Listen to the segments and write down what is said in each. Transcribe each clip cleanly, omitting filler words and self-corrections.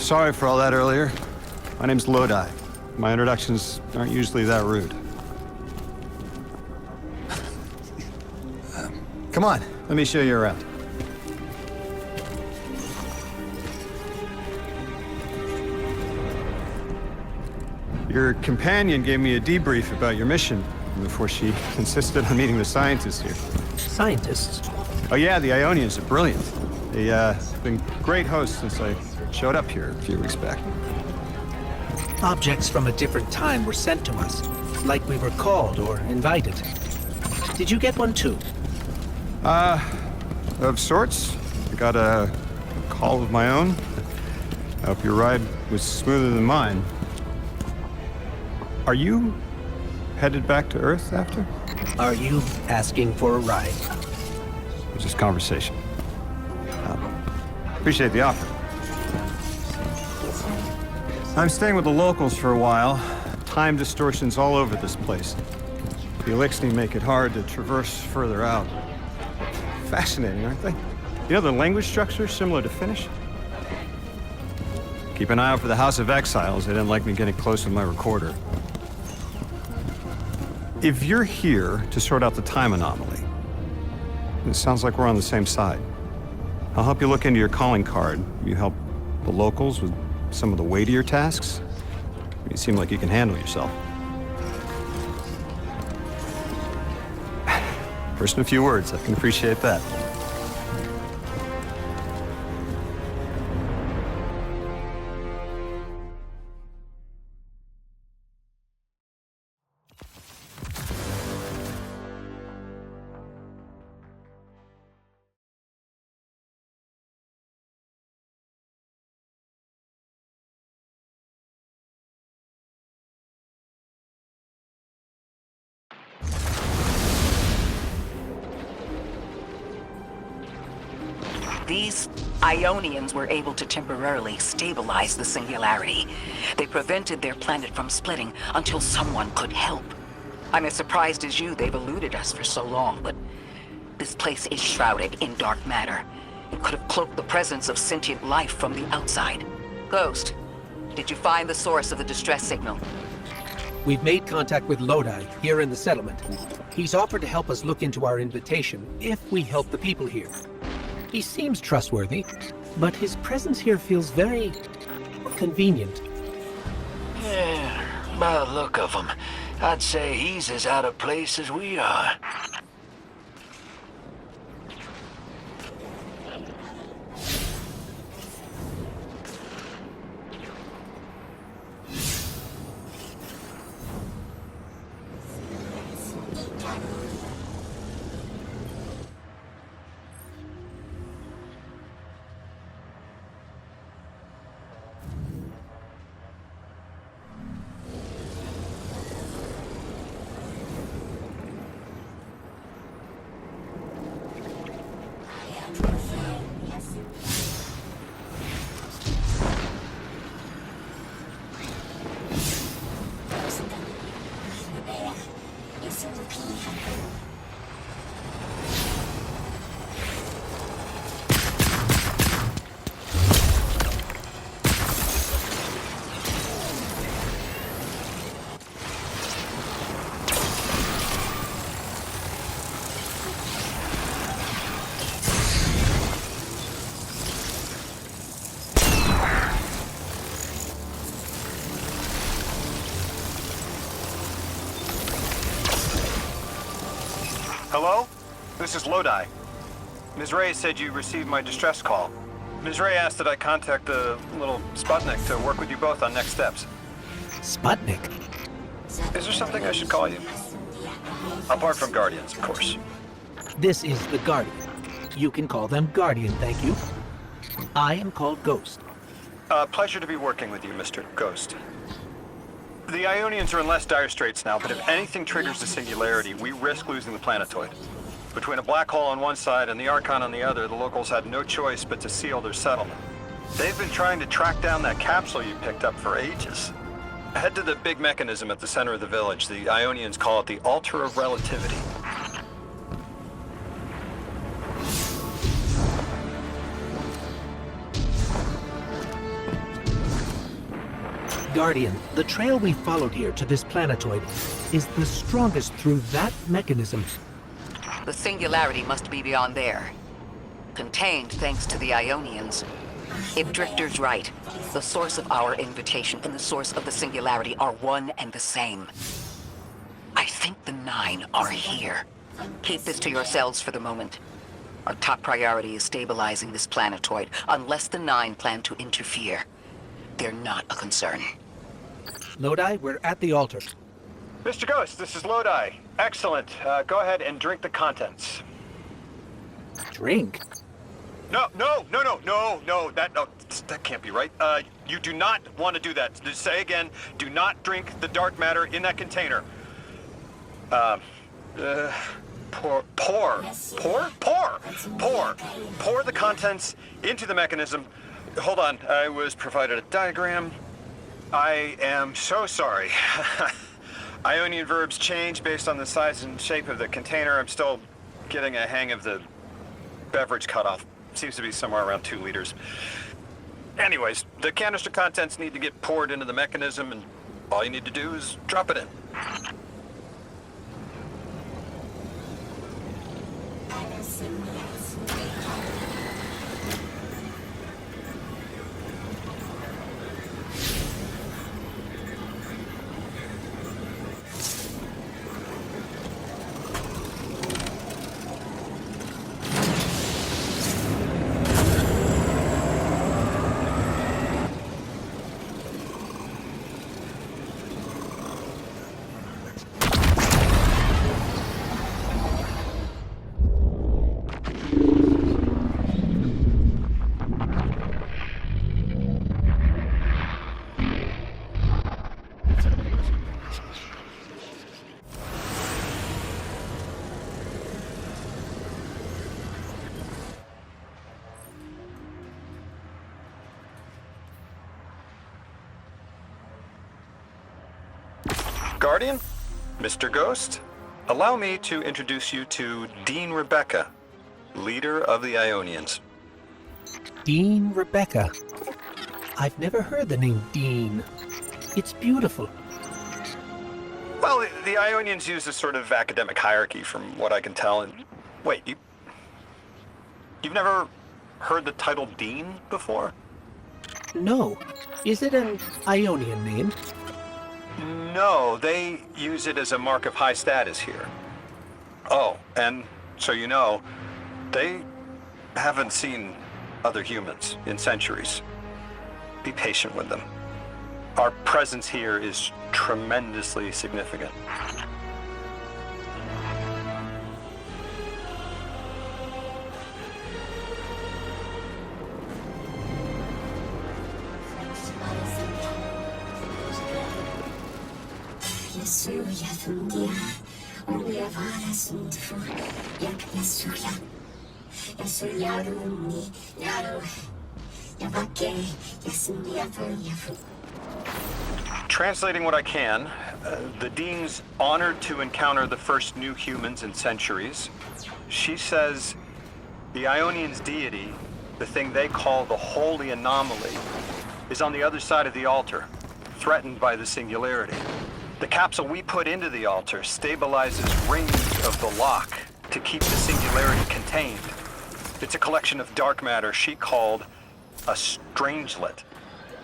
Sorry for all that earlier. My name's Lodi. My introductions aren't usually that rude. Come on, let me show you around. Your companion gave me a debrief about your mission before she insisted on meeting the scientists here. Scientists? Oh yeah, the Ionians are brilliant. They've been great hosts since I showed up here a few weeks back. Objects from a different time were sent to us, like we were called or invited. Did you get one too? Of sorts. I got a call of my own. I hope your ride was smoother than mine. Are you headed back to Earth after? Are you asking for a ride? It was just conversation. Appreciate the offer. I'm staying with the locals for a while. Time distortions all over this place. The Elixni make it hard to traverse further out. Fascinating, aren't they? You know, the language structure is similar to Finnish. Keep an eye out for the House of Exiles. They didn't like me getting close with my recorder. If you're here to sort out the time anomaly, it sounds like we're on the same side. I'll help you look into your calling card. You help the locals with some of the weightier tasks. You seem like you can handle yourself. First in a few words, I can appreciate that. These Ionians were able to temporarily stabilize the singularity. They prevented their planet from splitting until someone could help. I'm as surprised as you they've eluded us for so long, but this place is shrouded in dark matter. It could have cloaked the presence of sentient life from the outside. Ghost, did you find the source of the distress signal? We've made contact with Lodi here in the settlement. He's offered to help us look into our invitation if we help the people here. He seems trustworthy, but his presence here feels very convenient. Yeah, by the look of him, I'd say he's as out of place as we are. Hello? This is Lodi. Ms. Ray said you received my distress call. Ms. Ray asked that I contact the little Sputnik to work with you both on next steps. Sputnik? Is there something I should call you? Apart from Guardians, of course. This is the Guardian. You can call them Guardian, thank you. I am called Ghost. Pleasure to be working with you, Mr. Ghost. The Ionians are in less dire straits now, but if anything triggers the singularity, we risk losing the planetoid. Between a black hole on one side and the Archon on the other, the locals had no choice but to seal their settlement. They've been trying to track down that capsule you picked up for ages. Head to the big mechanism at the center of the village. The Ionians call it the Altar of Relativity. Guardian, the trail we followed here to this planetoid is the strongest through that mechanism. The singularity must be beyond there. Contained thanks to the Ionians. If Drifter's right, the source of our invitation and the source of the singularity are one and the same. I think the Nine are here. Keep this to yourselves for the moment. Our top priority is stabilizing this planetoid, unless the Nine plan to interfere. They're not a concern. Lodi, we're at the altar. Mr. Ghost, this is Lodi. Excellent. Go ahead and drink the contents. Drink? No, that can't be right. You do not want to do that. Just say again, do not drink the dark matter in that container. Pour the contents into the mechanism. Hold on, I was provided a diagram. I am so sorry. Ionian verbs change based on the size and shape of the container. I'm still getting a hang of the beverage cutoff. Seems to be somewhere around 2 liters. Anyways, the canister contents need to get poured into the mechanism, and all you need to do is drop it in. Guardian, Mr. Ghost, allow me to introduce you to Dean Rebecca, leader of the Ionians. Dean Rebecca. I've never heard the name Dean. It's beautiful. Well, the Ionians use a sort of academic hierarchy from what I can tell. And wait, you've never heard the title Dean before? No. Is it an Ionian name? No, they use it as a mark of high status here. Oh, and so you know, they haven't seen other humans in centuries. Be patient with them. Our presence here is tremendously significant. Translating what I can, the Dean's honored to encounter the first new humans in centuries. She says the Ionians' deity, the thing they call the Holy Anomaly, is on the other side of the altar, threatened by the singularity. The capsule we put into the altar stabilizes rings of the lock to keep the singularity contained. It's a collection of dark matter she called a strangelet.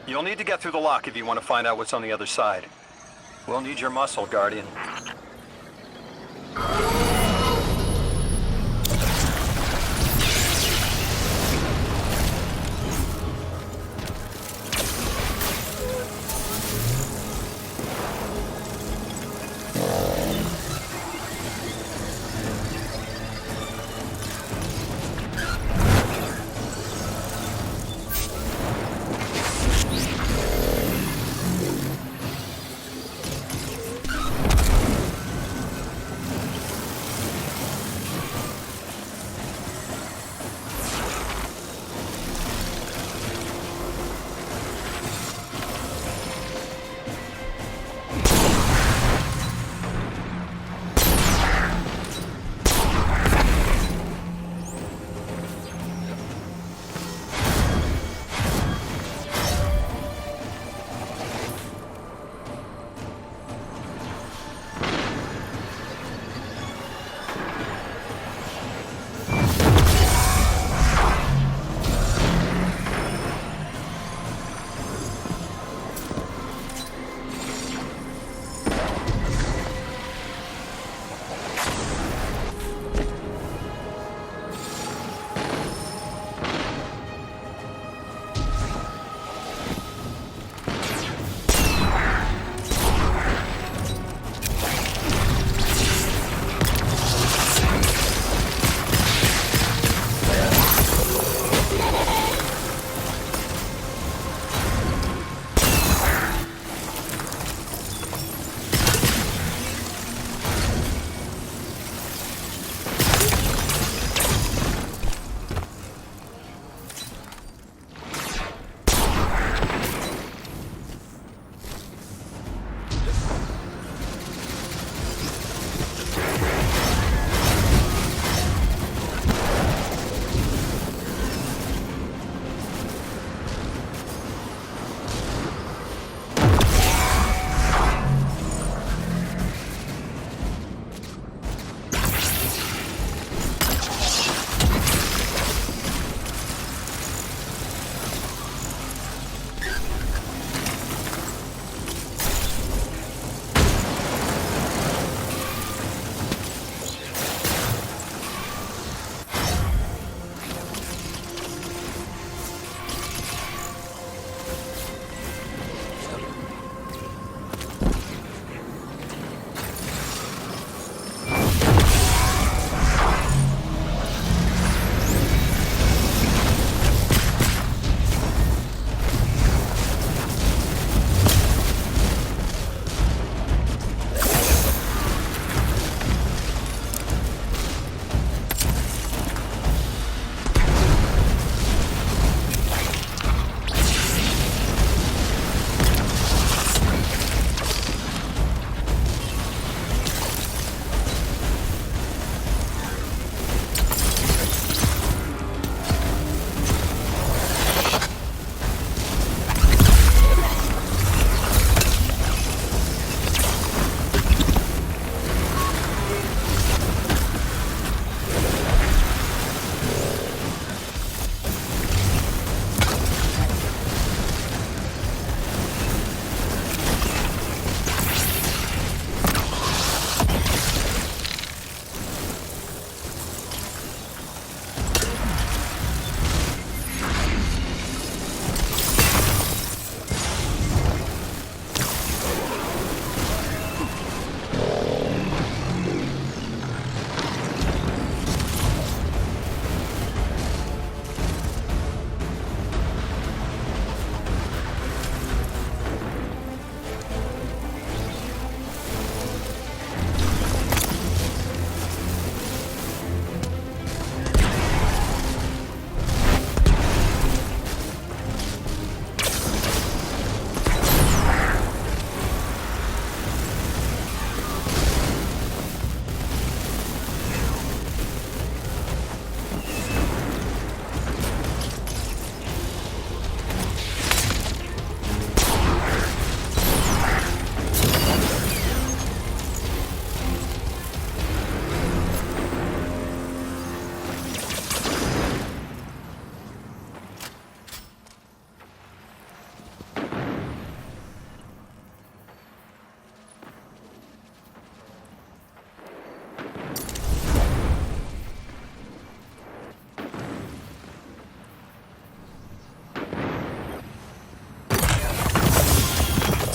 You'll need to get through the lock if you want to find out what's on the other side. We'll need your muscle, Guardian.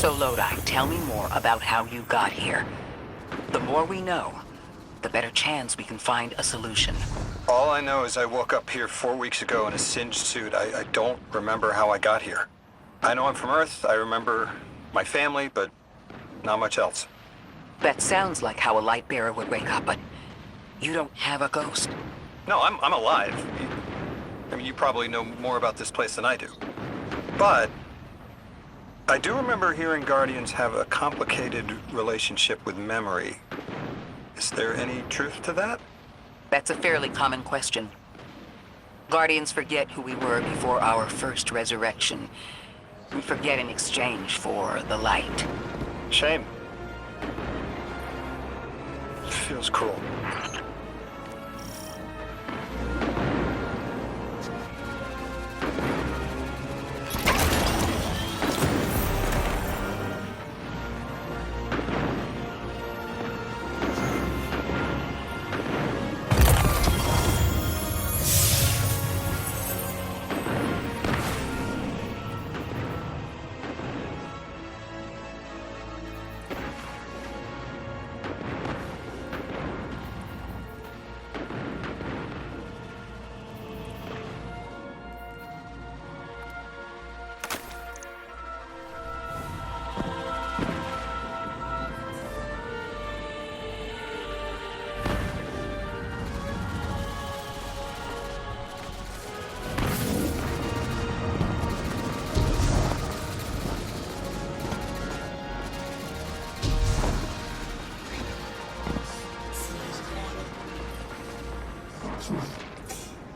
So Lodi, tell me more about how you got here. The more we know, the better chance we can find a solution. All I know is I woke up here 4 weeks ago in a singed suit. I don't remember how I got here. I know I'm from Earth. I remember my family, but not much else. That sounds like how a light bearer would wake up, but you don't have a ghost. No, I'm alive. I mean, you probably know more about this place than I do. But I do remember hearing Guardians have a complicated relationship with memory. Is there any truth to that? That's a fairly common question. Guardians forget who we were before our first resurrection. We forget in exchange for the light. Shame. Feels cruel.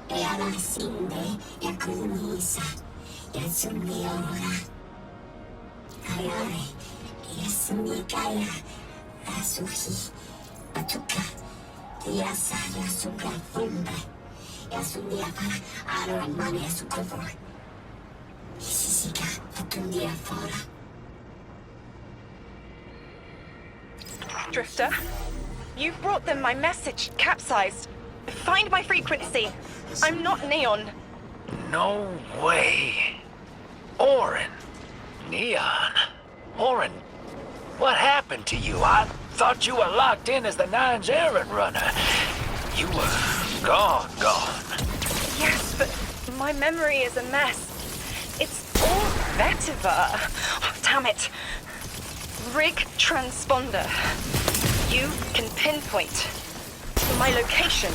Earasinde yakunisa yasumiyora kayare yasumikaya asuhi atuka yasa yasuka fumba yasundia para aroimane yasukova isisika atundia fora. Drifter, you've brought them my message, capsized. Find my frequency. I'm not Neon. No way. Orin. Neon. Orin, what happened to you? I thought you were locked in as the Nine's errand runner. You were gone. Yes, but my memory is a mess. It's all vetiver. Oh, damn it. Rig transponder. You can pinpoint my location.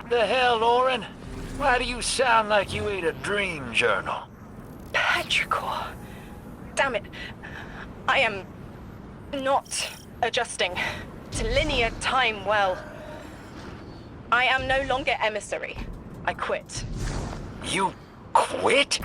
The hell, Orin? Why do you sound like you ate a dream journal? Petrichor. Damn it. I am not adjusting to linear time well. I am no longer emissary. I quit. You quit?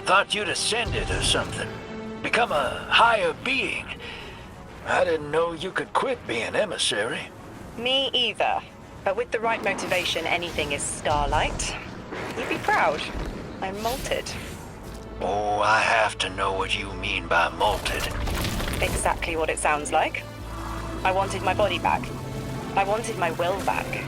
Thought you'd ascended or something. become a higher being. I didn't know you could quit being emissary. Me either. But with the right motivation, anything is Starlight. You'd be proud. I'm molted. Oh, I have to know what you mean by molted. Exactly what it sounds like. I wanted my body back. I wanted my will back.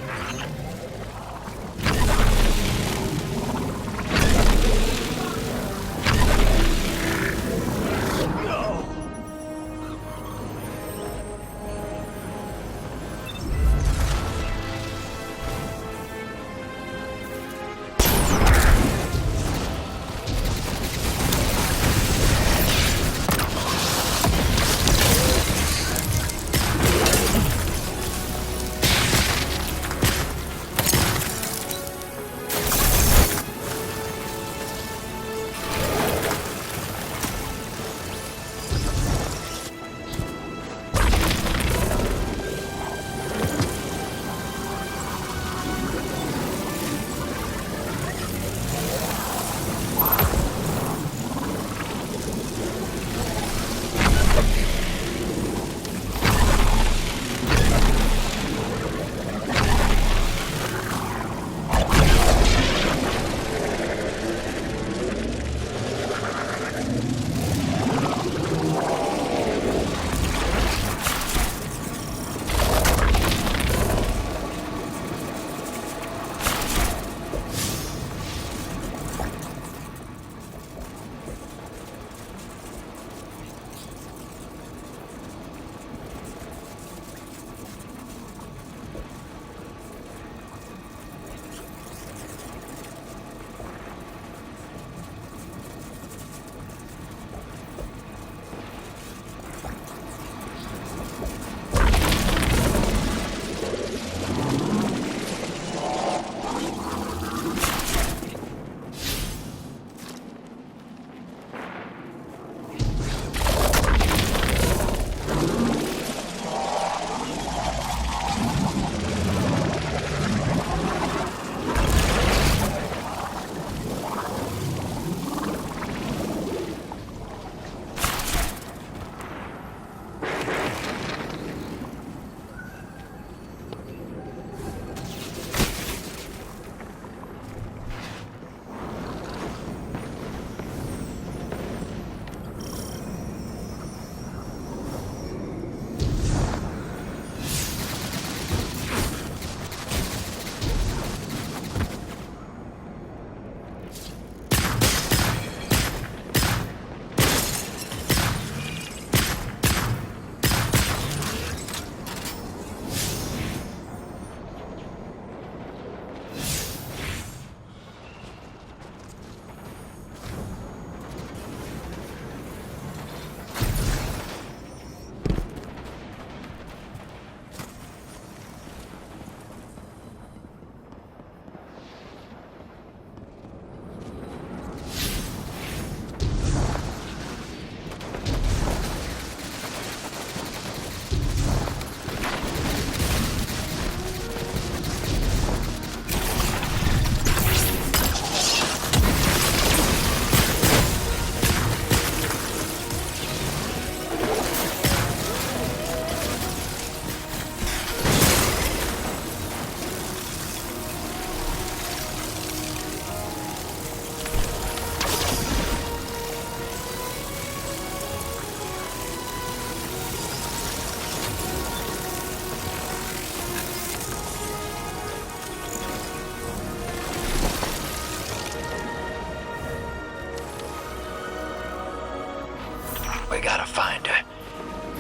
We gotta find her.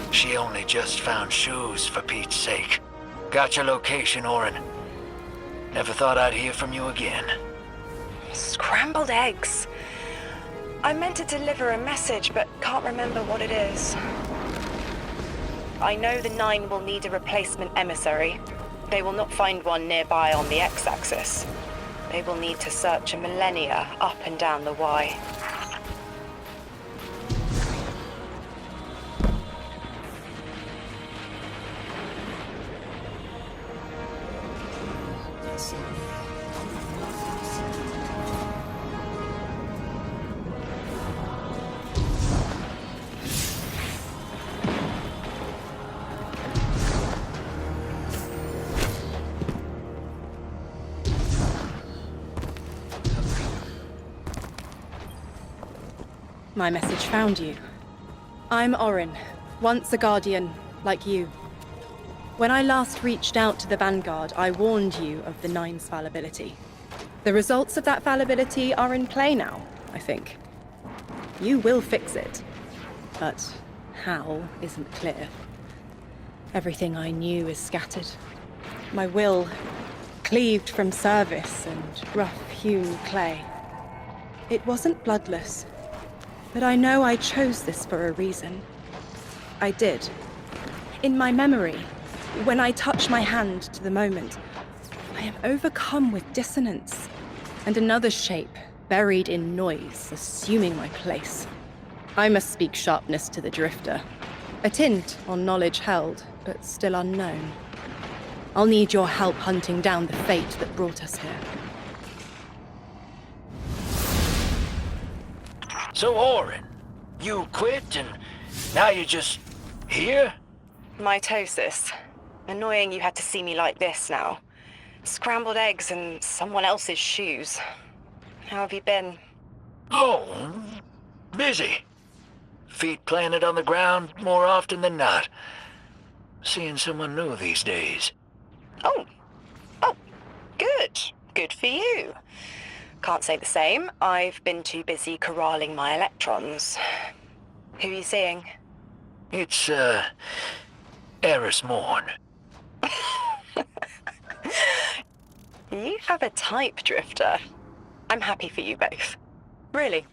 She only just found shoes, for Pete's sake. Got your location, Orin. Never thought I'd hear from you again. Scrambled eggs. I meant to deliver a message, but can't remember what it is. I know the Nine will need a replacement emissary. They will not find one nearby on the X-axis. They will need to search a millennia up and down the Y. My message found you. I'm Orin, once a Guardian, like you. When I last reached out to the Vanguard, I warned you of the Nine's fallibility. The results of that fallibility are in play now, I think. You will fix it, but how isn't clear. Everything I knew is scattered. My will cleaved from service and rough-hewn clay. It wasn't bloodless, but I know I chose this for a reason. I did. In my memory, when I touch my hand to the moment, I am overcome with dissonance, and another shape, buried in noise, assuming my place. I must speak sharpness to the Drifter. A tint on knowledge held, but still unknown. I'll need your help hunting down the fate that brought us here. So, Orin, you quit and now you're just here? Mitosis. Annoying you had to see me like this now. Scrambled eggs and someone else's shoes. How have you been? Oh, busy. Feet planted on the ground more often than not. Seeing someone new these days. Oh, good. Good for you. Can't say the same. I've been too busy corralling my electrons. Who are you seeing? It's, Eris Morn. You have a type, Drifter. I'm happy for you both. Really.